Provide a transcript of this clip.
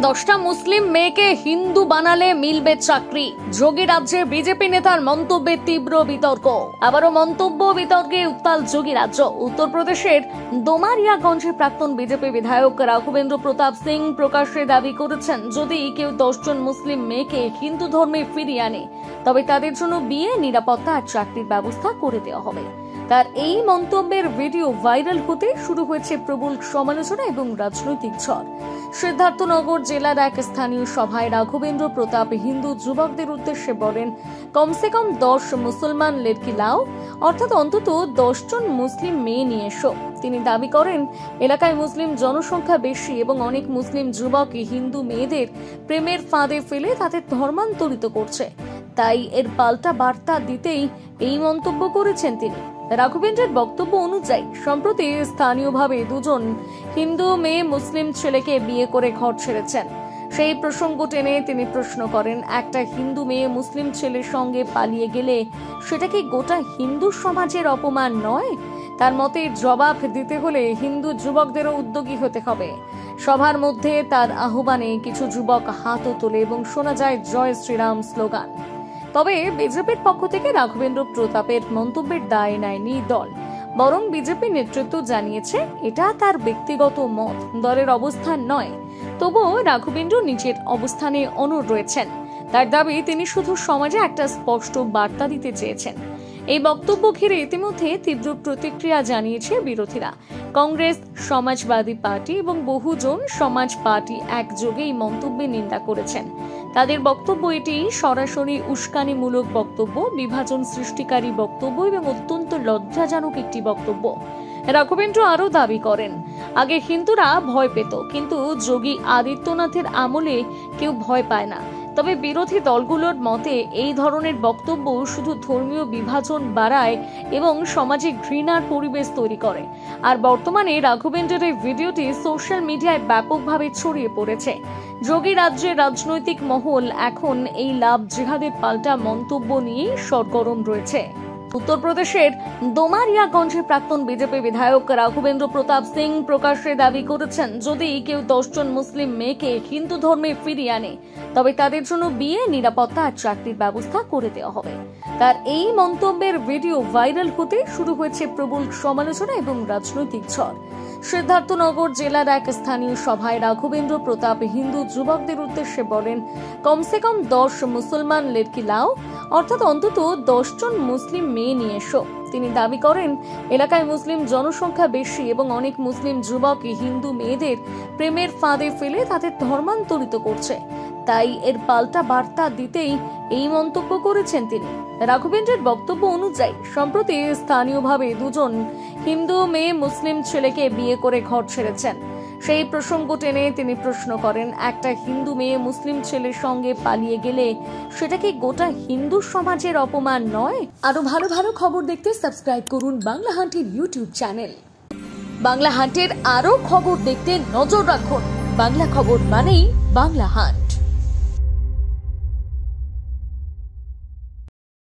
10টা মুসলিম মেয়েকে হিন্দু বানালে মিলবে চাকরি। যোগী রাজ্যে বিজেপি নেতার মন্তব্যে তীব্র বিতর্ক। আবারও মন্তব্য বিতর্কে উত্তাল যোগী রাজ্য। উত্তরপ্রদেশের দোমারিয়াগঞ্জে প্রাক্তন বিজেপি বিধায়ক রাঘবেন্দ্র প্রতাপ সিং প্রকাশ্যে দাবি করেছেন, যদি কেউ 10 জন মুসলিম মেয়েকে হিন্দু ধর্মে ফিরিয়ে আনে তবে তাদের জন্য বিয়ে, নিরাপত্তা আর চাকরির ব্যবস্থা করে দেওয়া হবে। তার এই মন্তব্যের ভিডিও ভাইরাল হতে শুরু হয়েছে প্রবল সমালোচনা এবং রাজনৈতিক ঝড়। সিদ্ধার্থনগর জেলার এক স্থানীয় সভায় রাঘবেন্দ্র প্রতাপ হিন্দু যুবকদের উদ্দেশ্যে বলেন, কমসে কম 10 মুসলমান লড়কি লাও, অর্থাৎ অন্তত 10 জন মুসলিম মেয়ে নিয়ে এসো। তিনি দাবি করেন, এলাকায় মুসলিম জনসংখ্যা বেশি এবং অনেক মুসলিম যুবক হিন্দু মেয়েদের প্রেমের ফাঁদে ফেলে তাদের ধর্মান্তরিত করছে, তাই এর পাল্টা বার্তা দিতেই এই মন্তব্য করেছেন তিনি। রাঘবেন্দ্রের বক্তব্য অনুযায়ী সম্প্রতি স্থানীয়ভাবে 2 জন হিন্দু মেয়ে মুসলিম ছেলেকে বিয়ে করে ঘর ছেড়েছেন। সেই প্রসঙ্গ টেনে তিনি প্রশ্ন করেন, একটা হিন্দু মেয়ে মুসলিম ছেলের সঙ্গে পালিয়ে গেলে সেটা কি গোটা হিন্দু সমাজের অপমান নয়? তার মতে জবাব দিতে হলে হিন্দু যুবকদেরও উদ্যোগী হতে হবে। সভার মধ্যে তার আহ্বানে কিছু যুবক হাতও তোলে এবং শোনা যায় জয় শ্রীরাম স্লোগান। তবে বিজেপির পক্ষ থেকে রাঘবেন্দ্র প্রতাপের মন্তব্যের দায় নেয়নি দল, বরং বিজেপি নেতৃত্ব জানিয়েছে এটা তার ব্যক্তিগত মত, দলের অবস্থান নয়। তবুও রাঘবেন্দ্র নিজের অবস্থানে অনড় রয়েছেন। তার দাবি, তিনি শুধু সমাজে একটা স্পষ্ট বার্তা দিতে চেয়েছেন। এই বক্তব্য ঘিরে ইতিমধ্যে তীব্র প্রতিক্রিয়া জানিয়েছে বিরোধীরা। কংগ্রেস, সমাজবাদী পার্টি এবং বহুজন সমাজ পার্টি একযোগে এই মন্তব্যে নিন্দা করেছেন। তাদের বক্তব্য, এটি সরাসরি উস্কানিমূলক বক্তব্য, বিভাজন সৃষ্টিকারী বক্তব্য এবং অত্যন্ত লজ্জাজনক একটি বক্তব্য। রাঘবেন্দ্র আরও দাবি করেন, আগে হিন্দুরা ভয় পেত, কিন্তু যোগী আদিত্যনাথের আমলে কেউ ভয় পায় না। তবে বিরোধী দলগুলোর মতে এই ধরনের বক্তব্য শুধু ধর্মীয় বিভাজন বাড়ায় এবং সমাজে ঘৃণার পরিবেশ তৈরি করে। আর বর্তমানে রাঘবেন্দ্রের এই ভিডিওটি সোশ্যাল মিডিয়ায় ব্যাপকভাবে ছড়িয়ে পড়েছে। যোগী রাজ্যের রাজনৈতিক মহল এখন এই লাভ জিহাদের পাল্টা মন্তব্য নিয়ে সরগরম রয়েছে। উত্তরপ্রদেশের দোমারিয়াগঞ্জে প্রাক্তন বিজেপি বিধায়ক রাঘবেন্দ্র প্রতাপ সিং প্রকাশ্যে দাবি করেছেন, যদি কেউ 10 জন মুসলিম মেয়েকে হিন্দু ধর্মে ফিরিয়ে আনে তবে তাদের জন্য বিয়ে, নিরাপত্তা আর চাকরির ব্যবস্থা করে দেওয়া হবে। তার এই মন্তব্যের ভিডিও ভাইরাল হতে শুরু হয়েছে প্রবল সমালোচনা এবং রাজনৈতিক ঝড়। সিদ্ধার্থনগর জেলার এক স্থানীয় সভায় রাঘবেন্দ্র প্রতাপ হিন্দু যুবকদের উদ্দেশ্যে বলেন, কমসে কম 10 মুসলমান লড়কি লাও, অর্থাৎ অন্তত 10 জন মুসলিম মেয়ে নিয়ে এসো। তিনি দাবি করেন, এলাকায় মুসলিম জনসংখ্যা বেশি এবং অনেক মুসলিম যুবক হিন্দু মেয়েদের প্রেমের ফাঁদে ফেলে তাদের ধর্মান্তরিত করছে, তাই এর পাল্টা বার্তা দিতেই এই মন্তব্য করেছেন তিনি। রাঘবেন্দ্রের বক্তব্য অনুযায়ী সম্প্রতি স্থানীয়ভাবে 2 জন হিন্দু মেয়ে মুসলিম ছেলেকে বিয়ে করে ঘর ছেড়েছেন। সেই প্রসঙ্গ টেনে তিনি প্রশ্ন করেন, একটা হিন্দু মেয়ে মুসলিম ছেলের সঙ্গে পালিয়ে গেলে সেটা কি গোটা হিন্দু সমাজের অপমান নয়? আরো ভালো ভালো খবর দেখতে সাবস্ক্রাইব করুন বাংলা হান্টের ইউটিউব চ্যানেল। বাংলা হান্টের আরো খবর দেখতে নজর রাখুন। বাংলা খবর মানেই বাংলা হান্ট।